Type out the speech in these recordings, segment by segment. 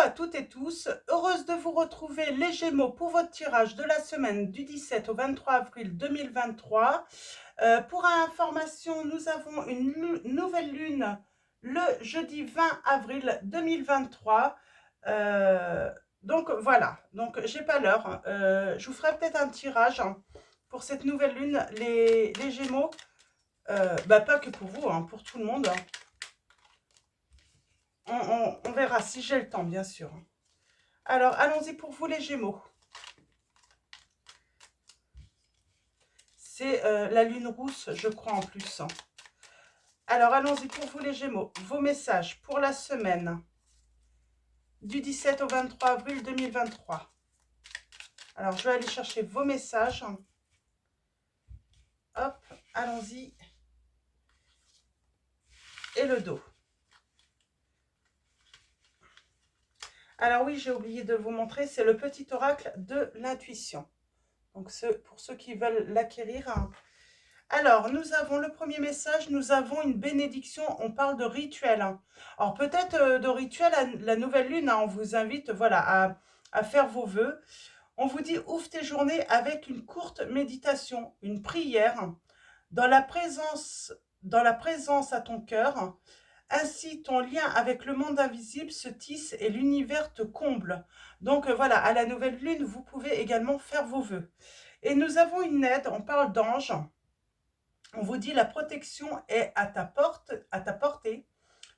à toutes et tous, heureuse de vous retrouver les Gémeaux pour votre tirage de la semaine du 17 au 23 avril 2023. Pour information, nous avons une nouvelle lune le jeudi 20 avril 2023. Donc voilà, donc j'ai pas l'heure. Je vous ferai peut-être un tirage pour cette nouvelle lune, les Gémeaux. Pas que pour vous, pour tout le monde. On verra si j'ai le temps, bien sûr. Alors, allons-y pour vous, les Gémeaux. C'est la lune rousse, je crois, en plus. Alors, allons-y pour vous, les Gémeaux. Vos messages pour la semaine du 17 au 23 avril 2023. Alors, je vais aller chercher vos messages. Hop, allons-y. Et le dos. Alors oui, j'ai oublié de vous montrer, c'est le petit oracle de l'intuition. Donc, pour ceux qui veulent l'acquérir. Alors, nous avons le premier message, nous avons une bénédiction, on parle de rituel. Alors, peut-être de rituel à la nouvelle lune, on vous invite voilà, à faire vos vœux. On vous dit, ouvre tes journées avec une courte méditation, une prière, dans la présence à ton cœur. Ainsi, ton lien avec le monde invisible se tisse et l'univers te comble. Donc, voilà, à la nouvelle lune, vous pouvez également faire vos vœux. Et nous avons une aide, on parle d'ange. On vous dit la protection est à ta portée.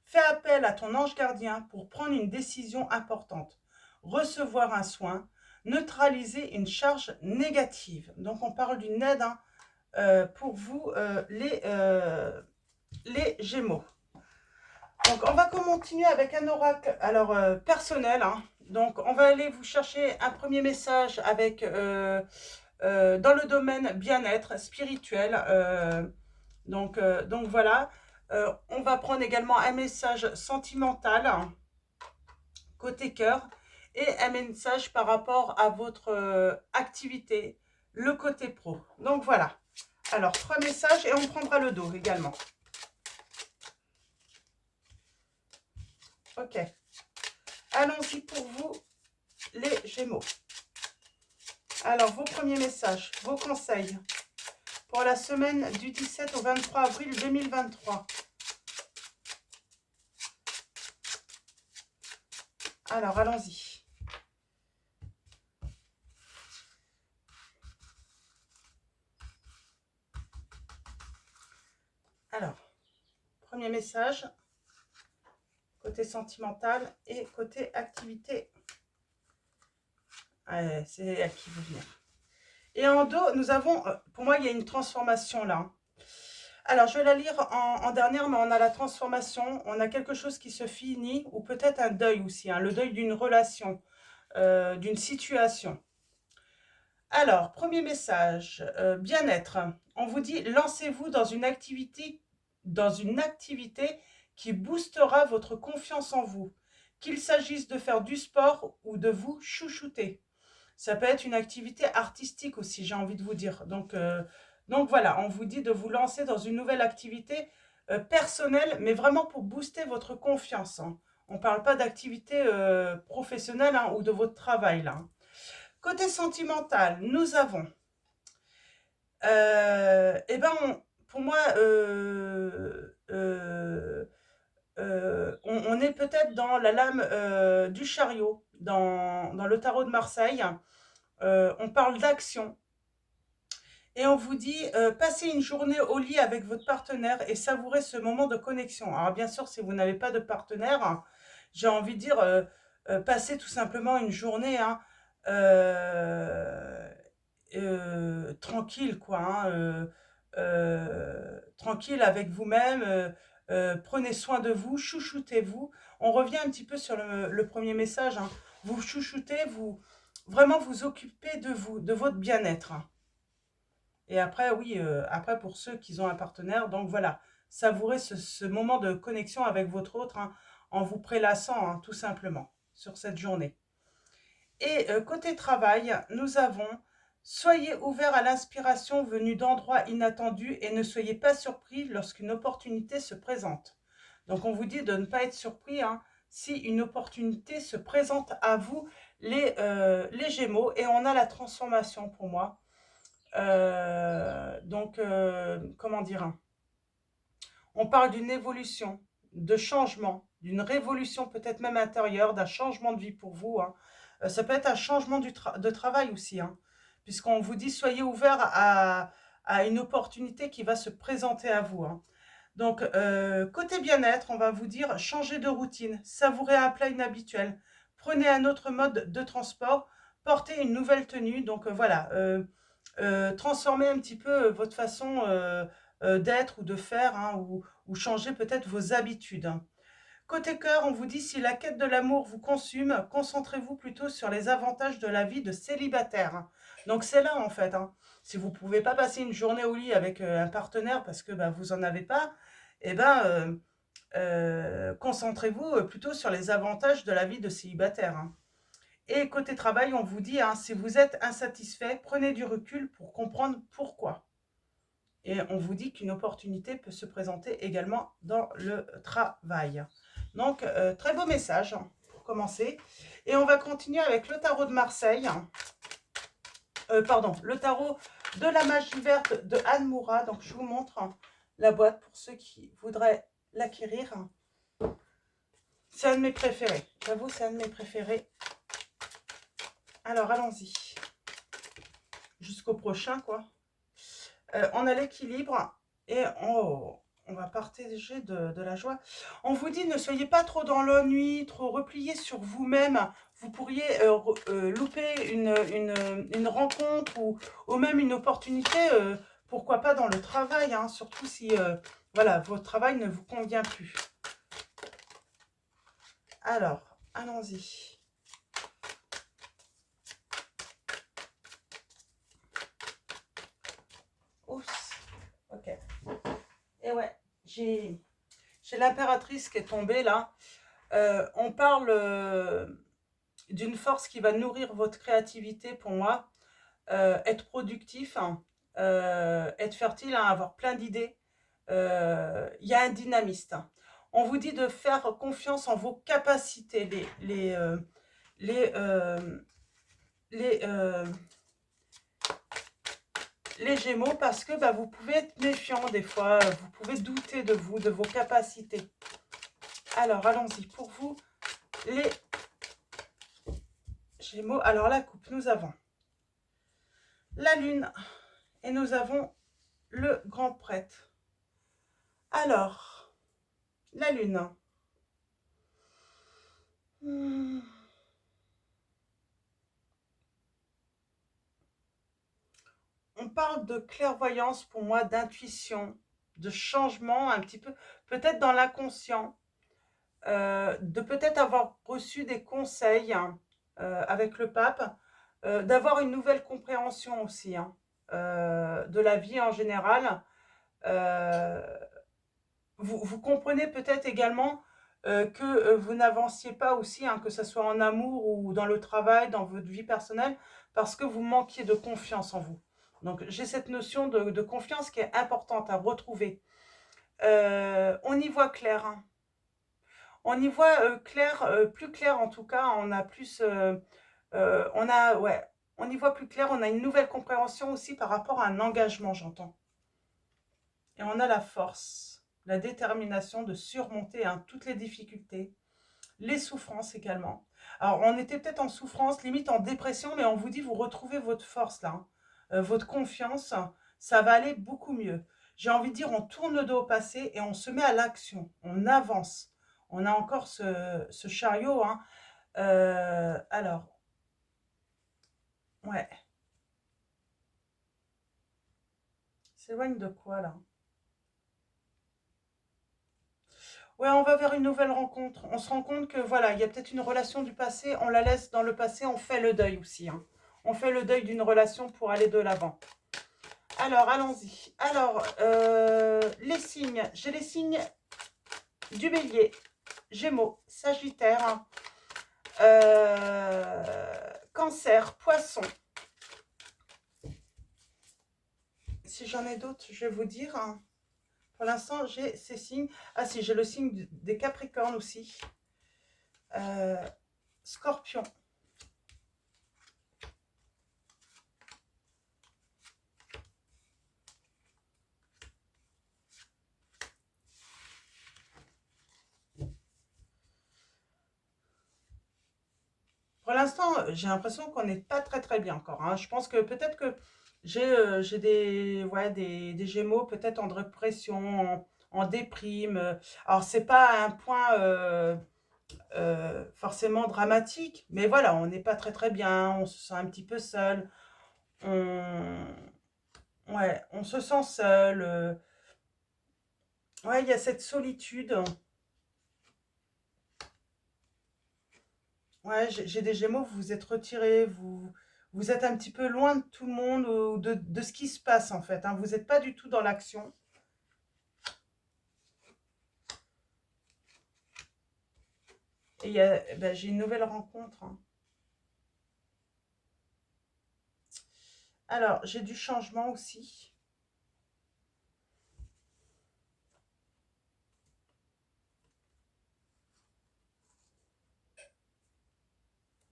Fais appel à ton ange gardien pour prendre une décision importante, recevoir un soin, neutraliser une charge négative. Donc on parle d'une aide pour vous les Gémeaux. Donc on va continuer avec un oracle alors personnel. Donc on va aller vous chercher un premier message avec dans le domaine bien-être spirituel. Donc voilà. On va prendre également un message sentimental côté cœur et un message par rapport à votre activité, le côté pro. Donc voilà. Alors 3 messages et on prendra le dos également. Ok. Allons-y pour vous les Gémeaux. Alors vos premiers messages, vos conseils pour la semaine du 17 au 23 avril 2023. Alors, allons-y. Alors, premier message, côté sentimental et côté activité. C'est elle qui veut venir. Et en dos, nous avons, pour moi, il y a une transformation là. Alors, je vais la lire en dernière, mais on a la transformation, on a quelque chose qui se finit, ou peut-être un deuil aussi, le deuil d'une relation, d'une situation. Alors, premier message, bien-être. On vous dit, lancez-vous dans une activité qui boostera votre confiance en vous. Qu'il s'agisse de faire du sport ou de vous chouchouter. Ça peut être une activité artistique aussi, j'ai envie de vous dire. Donc voilà, on vous dit de vous lancer dans une nouvelle activité personnelle, mais vraiment pour booster votre confiance. On ne parle pas d'activité professionnelle ou de votre travail là. Côté sentimental, nous avons, pour moi, on est peut-être dans la lame du chariot, dans le tarot de Marseille. On parle d'action. Et on vous dit, passez une journée au lit avec votre partenaire et savourez ce moment de connexion. Alors bien sûr, si vous n'avez pas de partenaire, j'ai envie de dire, passez tout simplement une journée euh, tranquille, quoi. Tranquille avec vous-même. Prenez soin de vous, chouchoutez-vous. On revient un petit peu sur le premier message. Vous chouchoutez, vous vraiment vous occupez de vous, de votre bien-être. Et après, oui, après pour ceux qui ont un partenaire, donc voilà, savourez ce moment de connexion avec votre autre en vous prélassant, tout simplement, sur cette journée. Et côté travail, nous avons soyez ouverts à l'inspiration venue d'endroits inattendus et ne soyez pas surpris lorsqu'une opportunité se présente. Donc on vous dit de ne pas être surpris si une opportunité se présente à vous, les Gémeaux, et on a la transformation pour moi. Comment dire, hein, on parle d'une évolution, de changement, d'une révolution peut-être même intérieure, d'un changement de vie pour vous, hein. Ça peut être un changement de travail aussi, hein, puisqu'on vous dit soyez ouverts à une opportunité qui va se présenter à vous, hein. Donc, côté bien-être, on va vous dire changez de routine, savourez un plat inhabituel, prenez un autre mode de transport, portez une nouvelle tenue. Donc, voilà, transformez un petit peu votre façon d'être ou de faire, hein, ou changer peut-être vos habitudes, hein. Côté cœur, on vous dit si la quête de l'amour vous consume, concentrez-vous plutôt sur les avantages de la vie de célibataire, hein. Donc c'est là en fait, hein. Si vous ne pouvez pas passer une journée au lit avec un partenaire parce que bah, vous n'en avez pas, eh ben, concentrez-vous plutôt sur les avantages de la vie de célibataire, hein. Et côté travail, on vous dit, hein, si vous êtes insatisfait, prenez du recul pour comprendre pourquoi. Et on vous dit qu'une opportunité peut se présenter également dans le travail. Donc, très beau message pour commencer. Et on va continuer avec le tarot de Marseille. Pardon, le tarot de la magie verte de Anne Moura. Donc, je vous montre la boîte pour ceux qui voudraient l'acquérir. C'est un de mes préférés. J'avoue, c'est un de mes préférés. Alors, allons-y. Jusqu'au prochain, quoi. On a l'équilibre et on va partager de la joie. On vous dit, ne soyez pas trop dans l'ennui, trop replié sur vous-même. Vous pourriez louper une rencontre ou même une opportunité, pourquoi pas dans le travail, hein, surtout si voilà, votre travail ne vous convient plus. Alors, allons-y. Oups, ok. Et ouais, j'ai l'impératrice qui est tombée là. On parle d'une force qui va nourrir votre créativité pour moi, être productif, hein, être fertile, hein, avoir plein d'idées. Il y a un dynamiste, hein. On vous dit de faire confiance en vos capacités, les, euh, les, euh, les Gémeaux, parce que bah, vous pouvez être méfiant des fois, vous pouvez douter de vous, de vos capacités. Alors, allons-y. Pour vous, les Gémeaux. Alors, la coupe, nous avons la lune et nous avons le grand prêtre. Alors, la lune. On parle de clairvoyance pour moi, d'intuition, de changement un petit peu, peut-être dans l'inconscient, de peut-être avoir reçu des conseils, hein, avec le pape, d'avoir une nouvelle compréhension aussi, hein, de la vie en général. Euh, vous comprenez peut-être également que vous n'avanciez pas aussi, hein, que ce soit en amour ou dans le travail, dans votre vie personnelle, parce que vous manquiez de confiance en vous. Donc j'ai cette notion de confiance qui est importante à retrouver. On y voit clair, hein. On y voit clair, plus clair en tout cas. On a plus, ouais, on y voit plus clair. On a une nouvelle compréhension aussi par rapport à un engagement, j'entends. Et on a la force, la détermination de surmonter, hein, toutes les difficultés, les souffrances également. Alors, on était peut-être en souffrance, limite en dépression, mais on vous dit, vous retrouvez votre force là, hein, votre confiance, ça va aller beaucoup mieux. J'ai envie de dire, on tourne le dos au passé et on se met à l'action, on avance. On a encore ce chariot, hein. Alors, ouais. S'éloigne de quoi là? Ouais, on va vers une nouvelle rencontre. On se rend compte que voilà, il y a peut-être une relation du passé, on la laisse dans le passé, on fait le deuil aussi, hein. On fait le deuil d'une relation pour aller de l'avant. Alors, allons-y. Alors, les signes. J'ai les signes du Bélier, Gémeaux, Sagittaire, Cancer, Poisson. Si j'en ai d'autres, je vais vous dire, hein. Pour l'instant, j'ai ces signes. Ah si, j'ai le signe des Capricornes aussi. Scorpion. Pour l'instant, j'ai l'impression qu'on n'est pas très très bien encore, hein. Je pense que peut-être que j'ai des, ouais, des Gémeaux, peut-être en dépression, en déprime. Alors, c'est pas un point forcément dramatique, mais voilà, on n'est pas très très bien, on se sent un petit peu seul, on, ouais, on se sent seul. Ouais, il y a cette solitude. Ouais, j'ai des Gémeaux, vous vous êtes retirés, vous êtes un petit peu loin de tout le monde, ou de ce qui se passe en fait, hein. Vous n'êtes pas du tout dans l'action. Et ben, j'ai une nouvelle rencontre, hein. Alors, j'ai du changement aussi.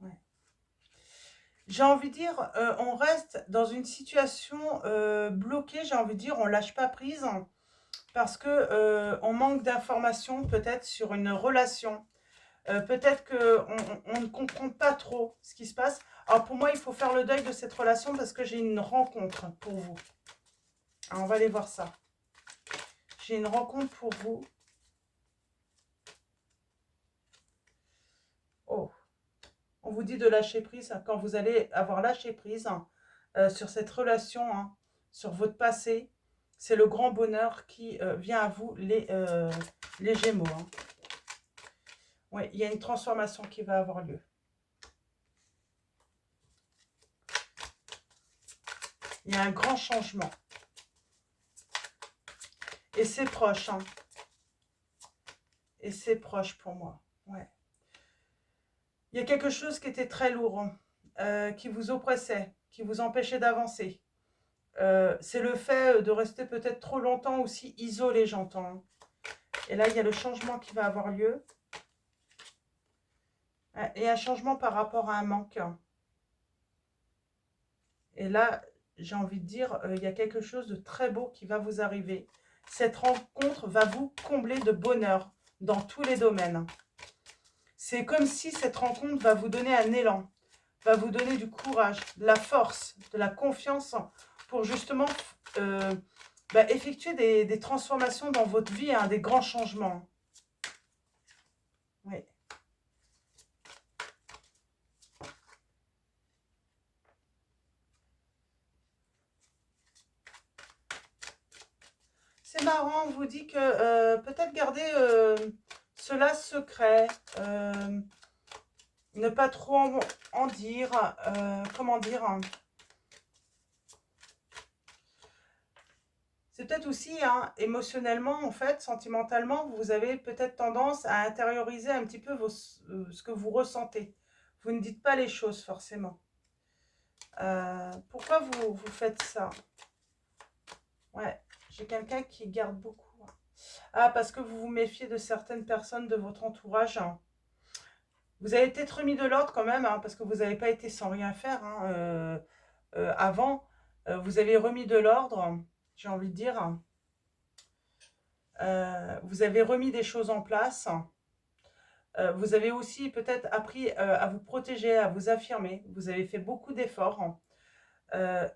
Ouais. J'ai envie de dire, on reste dans une situation bloquée, j'ai envie de dire, on lâche pas prise, hein, parce que on manque d'informations peut-être sur une relation. Peut-être qu'on ne comprend pas trop ce qui se passe. Alors pour moi, il faut faire le deuil de cette relation parce que j'ai une rencontre pour vous. Alors, on va aller voir ça. J'ai une rencontre pour vous. Oh, on vous dit de lâcher prise, hein, quand vous allez avoir lâché prise, hein, sur cette relation, hein, sur votre passé. C'est le grand bonheur qui vient à vous, les Gémeaux, hein. Oui, il y a une transformation qui va avoir lieu. Il y a un grand changement. Et c'est proche, hein. Et c'est proche pour moi. Ouais. Il y a quelque chose qui était très lourd, qui vous oppressait, qui vous empêchait d'avancer. C'est le fait de rester peut-être trop longtemps aussi isolé, j'entends. Et là, il y a le changement qui va avoir lieu. Et un changement par rapport à un manque. Et là, j'ai envie de dire, il y a quelque chose de très beau qui va vous arriver. Cette rencontre va vous combler de bonheur dans tous les domaines. C'est comme si cette rencontre va vous donner un élan, va vous donner du courage, de la force, de la confiance pour justement effectuer des transformations dans votre vie, hein, des grands changements. Oui. C'est marrant, on vous dit que peut-être garder cela secret, ne pas trop en dire, comment dire, hein. C'est peut-être aussi, hein, émotionnellement, en fait, sentimentalement, vous avez peut-être tendance à intérioriser un petit peu ce que vous ressentez. Vous ne dites pas les choses forcément. Pourquoi vous faites ça? Ouais, j'ai quelqu'un qui garde beaucoup. Ah, parce que vous vous méfiez de certaines personnes de votre entourage, hein. Vous avez peut-être remis de l'ordre quand même, hein, parce que vous n'avez pas été sans rien faire, hein, avant. Vous avez remis de l'ordre, j'ai envie de dire. Vous avez remis des choses en place. Vous avez aussi peut-être appris à vous protéger, à vous affirmer. Vous avez fait beaucoup d'efforts.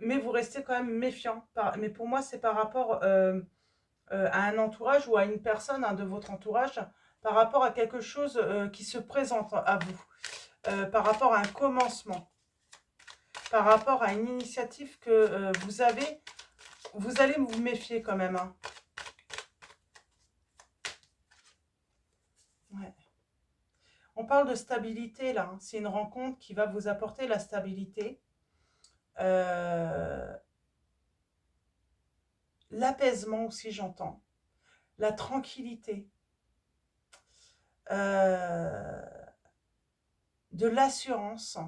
Mais vous restez quand même méfiant. Mais pour moi, c'est par rapport à un entourage ou à une personne, hein, de votre entourage, par rapport à quelque chose qui se présente à vous, par rapport à un commencement, par rapport à une initiative que vous avez. Vous allez vous méfier quand même, hein. Ouais. On parle de stabilité là, hein. C'est une rencontre qui va vous apporter la stabilité, euh, l'apaisement aussi, j'entends, la tranquillité, euh, de l'assurance,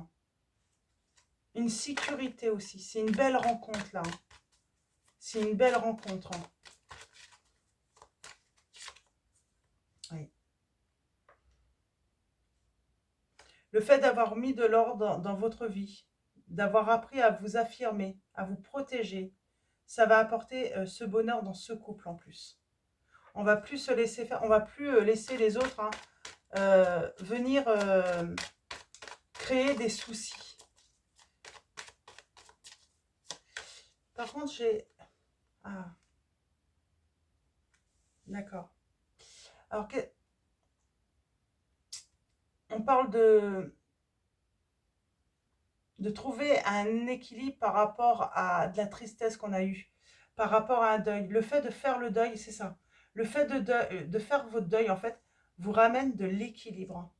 une sécurité aussi. C'est une belle rencontre là, hein. C'est une belle rencontre, hein. Oui. Le fait d'avoir mis de l'ordre dans votre vie, d'avoir appris à vous affirmer, à vous protéger, ça va apporter ce bonheur dans ce couple en plus. On va plus se laisser faire, on va plus laisser les autres hein, venir créer des soucis. Par contre, j'ai... Ah, d'accord. Alors, on parle de trouver un équilibre par rapport à de la tristesse qu'on a eue, par rapport à un deuil. Le fait de faire le deuil, c'est ça. Le fait de faire votre deuil, en fait, vous ramène de l'équilibre.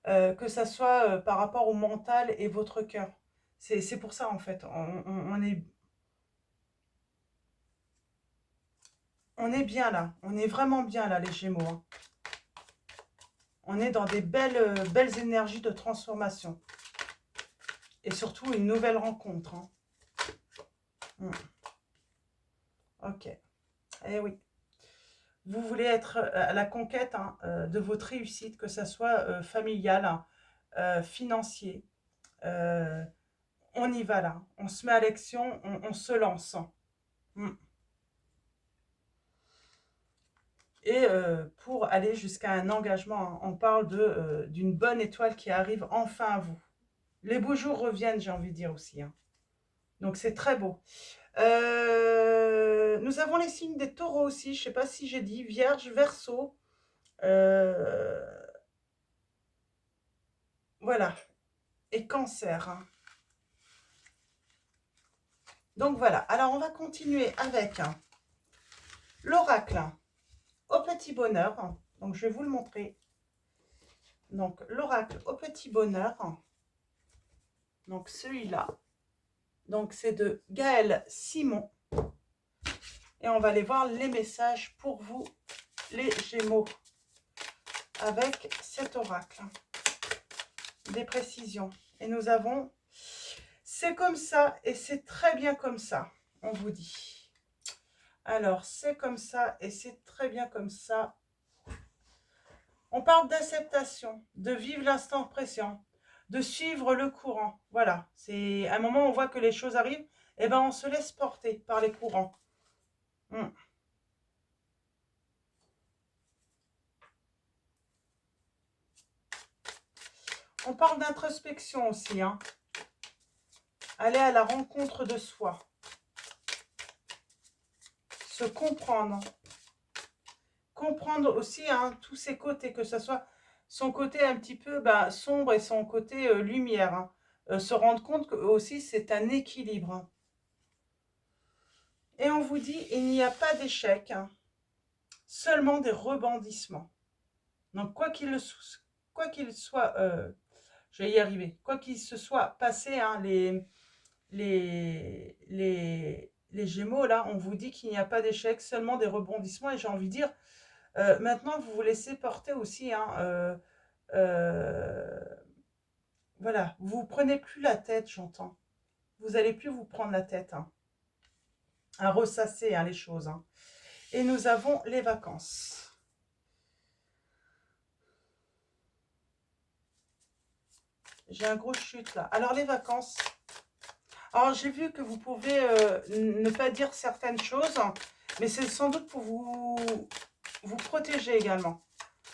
Que ça soit par rapport au mental et votre cœur. C'est pour ça, en fait. On est bien là. On est vraiment bien là, les Gémeaux. Hein. On est dans des belles énergies de transformation. Et surtout, une nouvelle rencontre. Hein. Ok. Eh oui. Vous voulez être à la conquête hein, de votre réussite, que ça soit familiale, hein, financier. On y va là. On se met à l'action, on se lance. Mm. Et pour aller jusqu'à un engagement, hein, on parle d'une bonne étoile qui arrive enfin à vous. Les beaux jours reviennent, j'ai envie de dire aussi. Hein. Donc c'est très beau. Nous avons les signes des taureaux aussi, je ne sais pas si j'ai dit, Vierge, Verseau. Voilà, et Cancer. Hein. Donc voilà, alors on va continuer avec hein, l'oracle au petit bonheur. Donc je vais vous le montrer. Donc l'oracle au petit bonheur. Donc celui-là. Donc c'est de Gaël Simon. Et on va aller voir les messages pour vous, les Gémeaux, avec cet oracle. Des précisions. Et nous avons, c'est comme ça et c'est très bien comme ça, on vous dit. Alors, c'est comme ça et c'est très bien comme ça. On parle d'acceptation, de vivre l'instant présent, de suivre le courant. Voilà, c'est à un moment où on voit que les choses arrivent, et ben on se laisse porter par les courants. On parle d'introspection aussi. Hein. Aller à la rencontre de soi. Se comprendre. Comprendre aussi hein, tous ses côtés, que ce soit son côté un petit peu sombre et son côté lumière. Hein. Se rendre compte que aussi c'est un équilibre. Hein. Et on vous dit, il n'y a pas d'échec, hein, seulement des rebondissements. Donc quoi qu'il soit, je vais y arriver, quoi qu'il se soit passé, hein, les Gémeaux, là, on vous dit qu'il n'y a pas d'échec, seulement des rebondissements. Et j'ai envie de dire, maintenant, vous vous laissez porter aussi. Hein, voilà, vous ne prenez plus la tête, j'entends. Vous n'allez plus vous prendre la tête. Hein, à ressasser hein, les choses. Hein. Et nous avons les vacances. J'ai un gros chute là. Alors les vacances. Alors j'ai vu que vous pouvez ne pas dire certaines choses, mais c'est sans doute pour vous protéger également.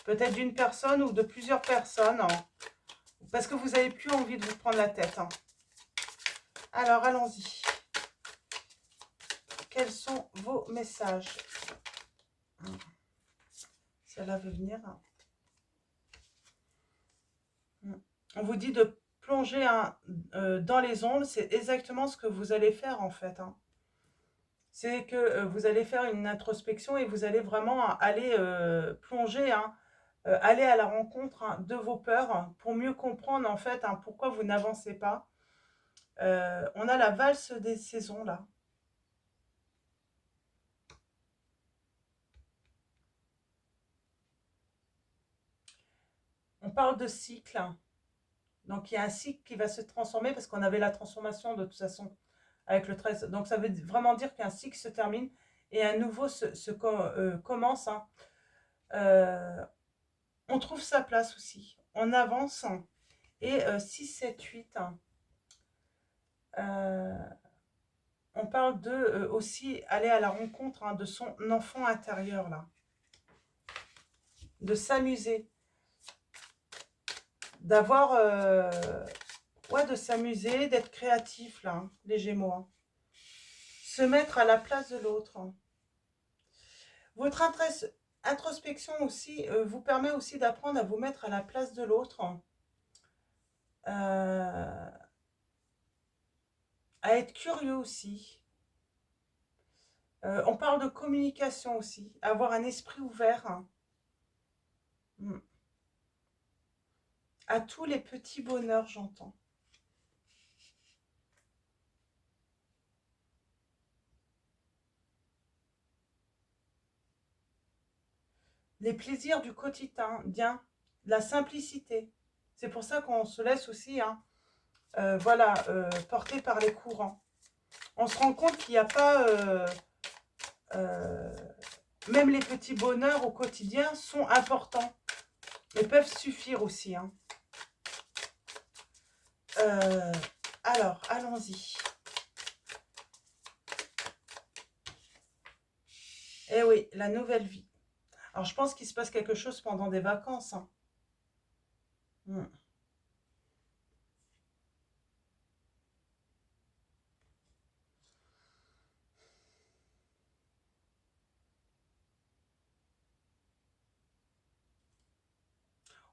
Peut-être d'une personne ou de plusieurs personnes, hein, parce que vous n'avez plus envie de vous prendre la tête. Hein. Alors allons-y. Quels sont vos messages? Celle-là veut venir. On vous dit de plonger hein, dans les ombres. C'est exactement ce que vous allez faire en fait. Hein. C'est que vous allez faire une introspection et vous allez vraiment aller plonger, hein, aller à la rencontre hein, de vos peurs hein, pour mieux comprendre en fait hein, pourquoi vous n'avancez pas. On a la valse des saisons là. On parle de cycle. Donc il y a un cycle qui va se transformer parce qu'on avait la transformation de toute façon avec le 13. Donc ça veut vraiment dire qu'un cycle se termine et un nouveau commence. Hein. On trouve sa place aussi. On avance hein, Et 6, 7, 8, on parle de aussi aller à la rencontre de son enfant intérieur, là. De s'amuser. D'avoir... ouais, de s'amuser, d'être créatif, là, les Gémeaux. Se mettre à la place de l'autre. Votre introspection aussi vous permet aussi d'apprendre à vous mettre à la place de l'autre. À être curieux aussi. On parle de communication aussi. Avoir un esprit ouvert. À tous les petits bonheurs, j'entends. Les plaisirs du quotidien, la simplicité. C'est pour ça qu'on se laisse aussi, voilà, porter par les courants. On se rend compte qu'il n'y a pas... même les petits bonheurs au quotidien sont importants. Mais peuvent suffire aussi. Alors, allons-y. Eh oui, la nouvelle vie. Alors, je pense qu'il se passe quelque chose pendant des vacances.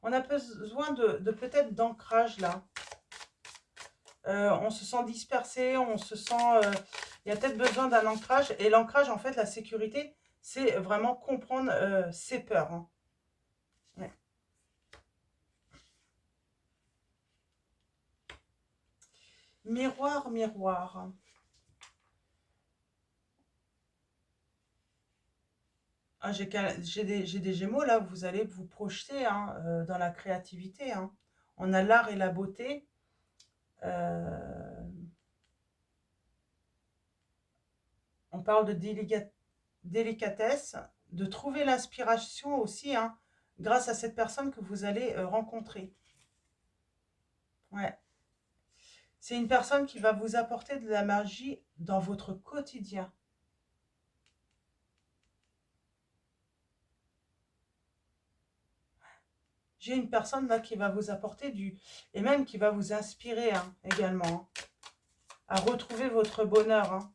On a besoin de peut-être d'ancrage là. On se sent dispersé, on se sent... il y a peut-être besoin d'un ancrage. Et l'ancrage, en fait, la sécurité, c'est vraiment comprendre ses peurs. Ouais. Miroir, miroir. Ah, j'ai des Gémeaux, là, vous allez vous projeter dans la créativité. On a l'art et la beauté. On parle de délicatesse, de trouver l'inspiration aussi, grâce à cette personne que vous allez rencontrer. Ouais. C'est une personne qui va vous apporter de la magie dans votre quotidien. J'ai une personne là qui va vous apporter et même qui va vous inspirer également, à retrouver votre bonheur,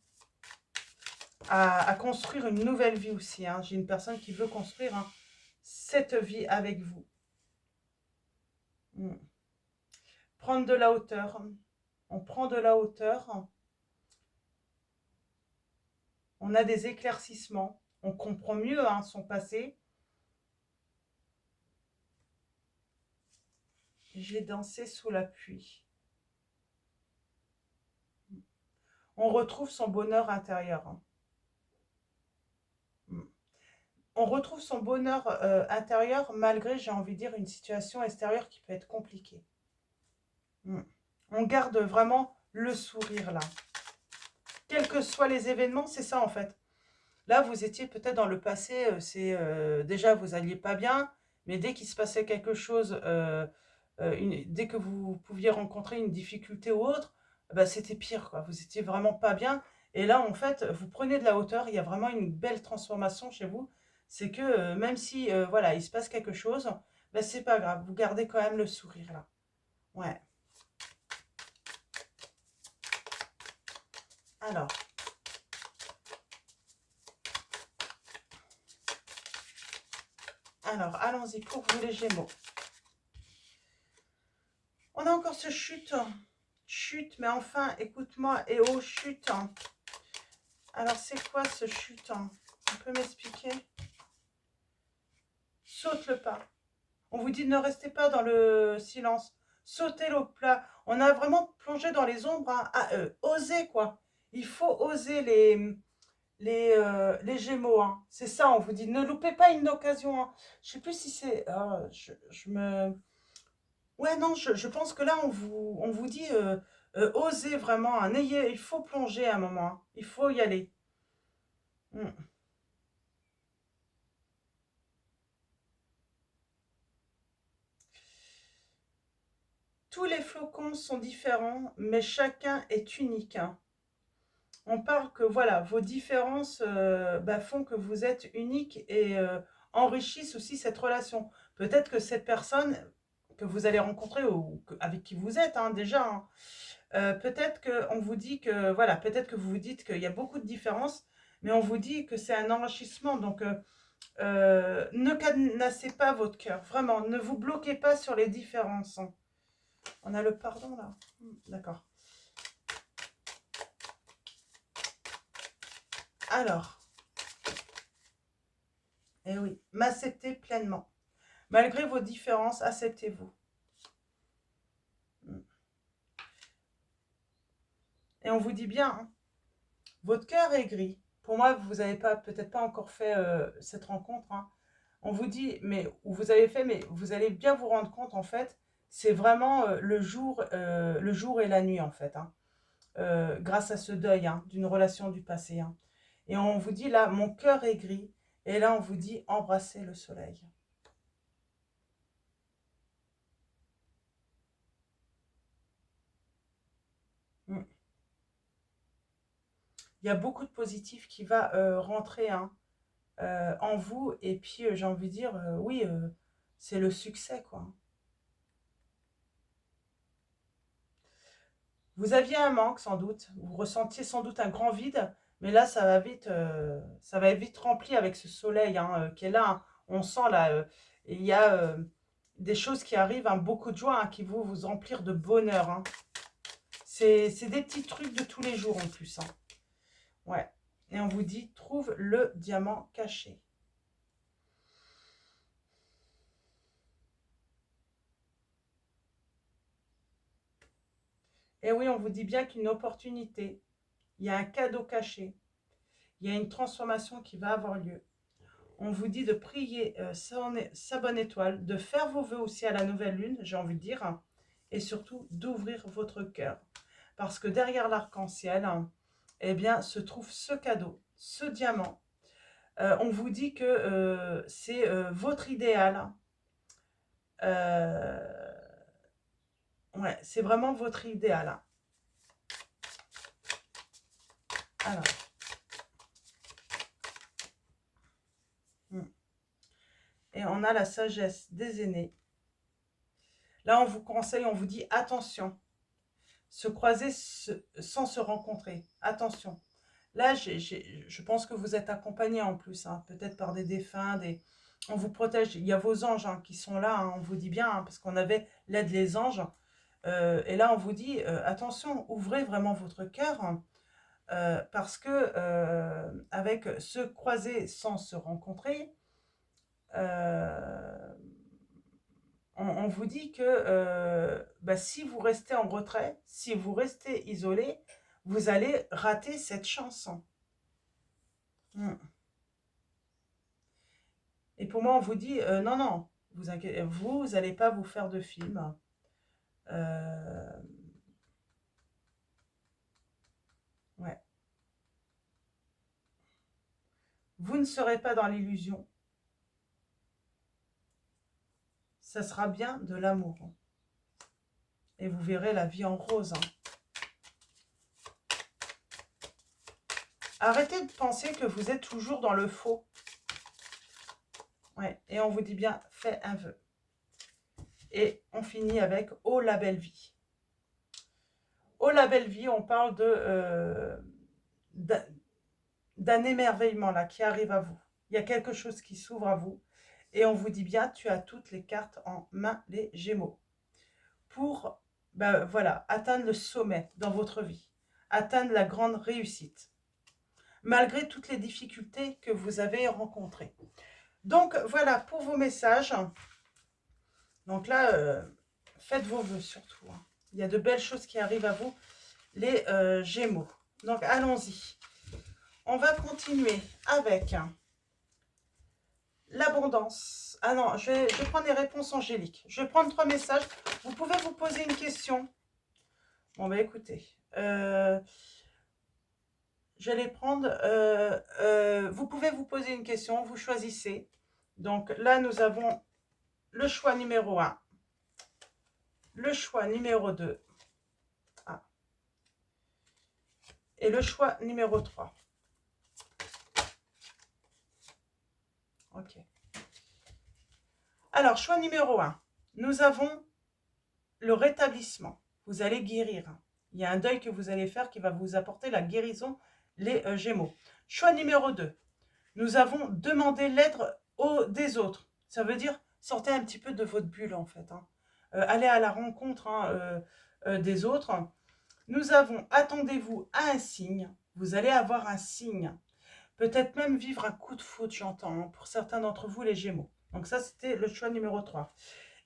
à construire une nouvelle vie aussi. J'ai une personne qui veut construire cette vie avec vous. Prendre de la hauteur. On prend de la hauteur. On a des éclaircissements. On comprend mieux son passé. J'ai dansé sous la pluie. On retrouve son bonheur intérieur. On retrouve son bonheur intérieur malgré, j'ai envie de dire, une situation extérieure qui peut être compliquée. On garde vraiment le sourire là. Quels que soient les événements, c'est ça en fait. Là, vous étiez peut-être dans le passé, déjà vous alliez pas bien, mais dès qu'il se passait quelque chose, dès que vous pouviez rencontrer une difficulté ou autre, bah, c'était pire, quoi. Vous étiez vraiment pas bien. Et là, en fait, vous prenez de la hauteur. Il y a vraiment une belle transformation chez vous. C'est que même si, voilà, il se passe quelque chose, bah, c'est pas grave. Vous gardez quand même le sourire là. Ouais. Alors, allons-y pour vous les Gémeaux. On a encore ce chute. Chute, mais enfin, écoute-moi. Et oh, chute. Alors, c'est quoi ce chute? On peut m'expliquer? Saute le pas. On vous dit ne restez pas dans le silence. Sautez le plat. On a vraiment plongé dans les ombres. Oser, quoi. Il faut oser les Gémeaux. C'est ça, on vous dit. Ne loupez pas une occasion. Je sais plus si c'est... je me... Ouais, non, je pense que là, on vous dit osez vraiment. Il faut plonger à un moment. Il faut y aller. Mm. Tous les flocons sont différents, mais chacun est unique, hein. On parle que voilà, vos différences font que vous êtes unique et enrichissent aussi cette relation. Peut-être que cette personne que vous allez rencontrer ou avec qui vous êtes, hein, déjà, hein, peut-être qu'on vous dit que, voilà, peut-être que vous vous dites qu'il y a beaucoup de différences, mais on vous dit que c'est un enrichissement. Donc, ne cadenassez pas votre cœur, vraiment, ne vous bloquez pas sur les différences, hein. On a le pardon là. D'accord. Alors, eh oui, m'accepter pleinement. Malgré vos différences, acceptez-vous. Et on vous dit bien, hein, votre cœur est gris. Pour moi, vous n'avez pas, peut-être pas encore fait cette rencontre, hein. On vous dit, mais, ou vous avez fait, mais vous allez bien vous rendre compte, en fait, c'est vraiment le jour et la nuit, en fait, hein, grâce à ce deuil, hein, d'une relation du passé, hein. Et on vous dit, là, mon cœur est gris. Et là, on vous dit, embrassez le soleil. Mm. Il y a beaucoup de positif qui va rentrer, hein, en vous. Et puis, j'ai envie de dire, oui, c'est le succès, quoi. Vous aviez un manque, sans doute. Vous ressentiez sans doute un grand vide. Mais là, ça va vite rempli avec ce soleil, hein, qui est là, hein. On sent là, il y a des choses qui arrivent, hein, beaucoup de joie, hein, qui vont vous remplir de bonheur, hein. C'est des petits trucs de tous les jours en plus, hein. Ouais. Et on vous dit, trouve le diamant caché. Et oui, on vous dit bien qu'une opportunité, il y a un cadeau caché, il y a une transformation qui va avoir lieu. On vous dit de prier sa bonne étoile, de faire vos vœux aussi à la nouvelle lune, j'ai envie de dire, hein, et surtout d'ouvrir votre cœur. Parce que derrière l'arc-en-ciel, hein, eh bien, se trouve ce cadeau, ce diamant. On vous dit que c'est votre idéal, hein. Ouais, c'est vraiment votre idéal, hein. Alors, et on a la sagesse des aînés. Là, on vous conseille, on vous dit attention, se croiser sans se rencontrer. Attention. Là, je pense que vous êtes accompagné en plus, hein, peut-être par des défunts, on vous protège. Il y a vos anges, hein, qui sont là, hein, on vous dit bien, hein, parce qu'on avait l'aide des anges. Et là, on vous dit, attention, ouvrez vraiment votre cœur, hein, parce que avec se croiser sans se rencontrer, euh, on vous dit que si vous restez en retrait, si vous restez isolé, vous allez rater cette chance. Mm. Et pour moi, on vous dit, non, non, vous inquiétez, vous n'allez pas vous faire de film. Euh, ouais. Vous ne serez pas dans l'illusion. Ça sera bien de l'amour. Et vous verrez la vie en rose, hein. Arrêtez de penser que vous êtes toujours dans le faux. Ouais. Et on vous dit bien, fais un vœu. Et on finit avec « Oh la belle vie ». Oh la belle vie, on parle d'un émerveillement là qui arrive à vous. Il y a quelque chose qui s'ouvre à vous. Et on vous dit bien, tu as toutes les cartes en main, les Gémeaux. Pour voilà, atteindre le sommet dans votre vie. Atteindre la grande réussite. Malgré toutes les difficultés que vous avez rencontrées. Donc voilà pour vos messages. Donc là, faites vos vœux surtout, hein. Il y a de belles choses qui arrivent à vous, les Gémeaux. Donc allons-y. On va continuer avec l'abondance. Ah non, je vais prendre les réponses angéliques. Je vais prendre 3 messages. Vous pouvez vous poser une question. Bon, bah écoutez. Je vais les prendre. Vous pouvez vous poser une question. Vous choisissez. Donc là, nous avons le choix numéro 1. le choix numéro 2. Ah. Et le choix numéro 3. Ok. Alors, choix numéro 1. Nous avons le rétablissement. Vous allez guérir. Il y a un deuil que vous allez faire qui va vous apporter la guérison, les Gémeaux. Choix numéro 2. Nous avons demandé l'aide des autres. Ça veut dire sortez un petit peu de votre bulle en fait. Allez à la rencontre des autres. Nous avons attendez-vous à un signe. Vous allez avoir un signe. Peut-être même vivre un coup de foudre, j'entends, pour certains d'entre vous les Gémeaux. Donc ça, c'était le choix numéro 3.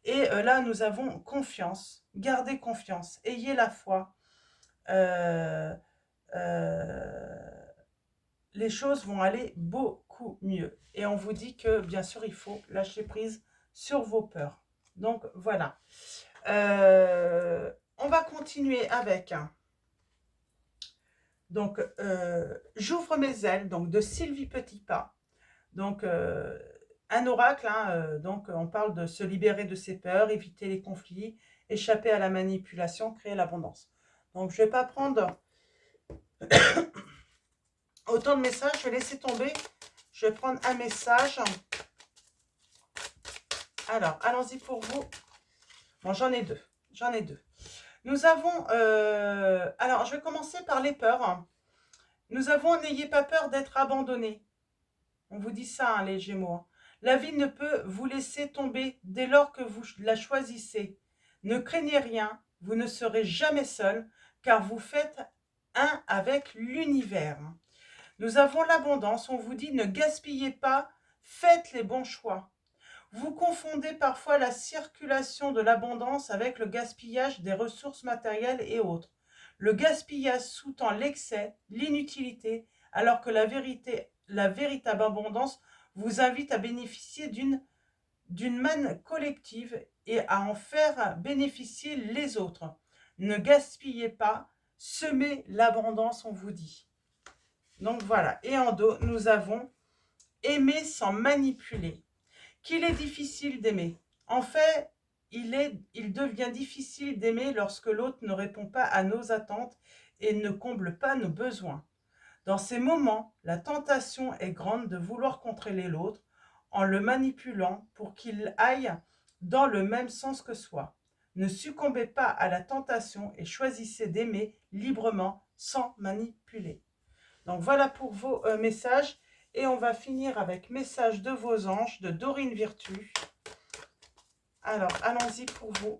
Et là, nous avons confiance. Gardez confiance. Ayez la foi. Les choses vont aller beaucoup mieux. Et on vous dit que, bien sûr, il faut lâcher prise sur vos peurs. Donc, voilà. On va continuer avec... Donc, j'ouvre mes ailes, donc de Sylvie Petitpas. Donc, un oracle, donc on parle de se libérer de ses peurs, éviter les conflits, échapper à la manipulation, créer l'abondance. Donc, je ne vais pas prendre autant de messages, je vais laisser tomber. Je vais prendre un message. Alors, allons-y pour vous. Bon, j'en ai deux. J'en ai deux. Nous avons... alors, je vais commencer par les peurs. Nous avons, n'ayez pas peur d'être abandonné. On vous dit ça, les Gémeaux. La vie ne peut vous laisser tomber dès lors que vous la choisissez. Ne craignez rien, vous ne serez jamais seul, car vous faites un avec l'univers. Nous avons l'abondance, on vous dit ne gaspillez pas, faites les bons choix. Vous confondez parfois la circulation de l'abondance avec le gaspillage des ressources matérielles et autres. Le gaspillage sous-tend l'excès, l'inutilité, alors que la véritable abondance vous invite à bénéficier d'une manne collective et à en faire bénéficier les autres. Ne gaspillez pas, semez l'abondance, on vous dit. Donc voilà, et en dos, nous avons aimer sans manipuler. Qu'il est difficile d'aimer. En fait, il devient difficile d'aimer lorsque l'autre ne répond pas à nos attentes et ne comble pas nos besoins. Dans ces moments, la tentation est grande de vouloir contrôler l'autre en le manipulant pour qu'il aille dans le même sens que soi. Ne succombez pas à la tentation et choisissez d'aimer librement sans manipuler. Donc voilà pour vos messages. Et on va finir avec message de vos anges de Dorine Virtue. Alors, allons-y pour vous.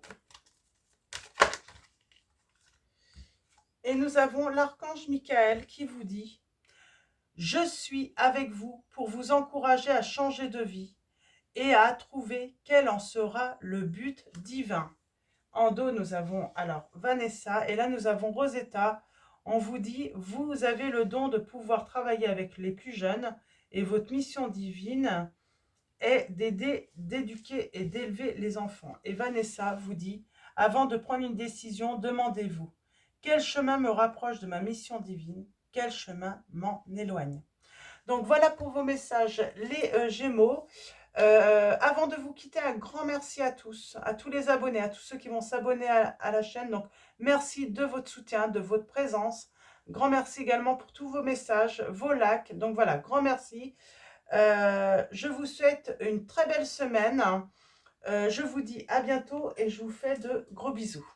Et nous avons l'archange Michael qui vous dit « Je suis avec vous pour vous encourager à changer de vie et à trouver quel en sera le but divin. » En dos, nous avons alors Vanessa et là, nous avons Rosetta. On vous dit « Vous avez le don de pouvoir travailler avec les plus jeunes et votre mission divine est d'aider, d'éduquer et d'élever les enfants. » Et Vanessa vous dit « Avant de prendre une décision, demandez-vous, quel chemin me rapproche de ma mission divine? Quel chemin m'en éloigne ?» Donc voilà pour vos messages, les Gémeaux. Avant de vous quitter, un grand merci à tous les abonnés, à tous ceux qui vont s'abonner à la chaîne. Donc merci de votre soutien, de votre présence. Grand merci également pour tous vos messages, vos likes. Donc voilà, grand merci. Je vous souhaite une très belle semaine. Je vous dis à bientôt et je vous fais de gros bisous.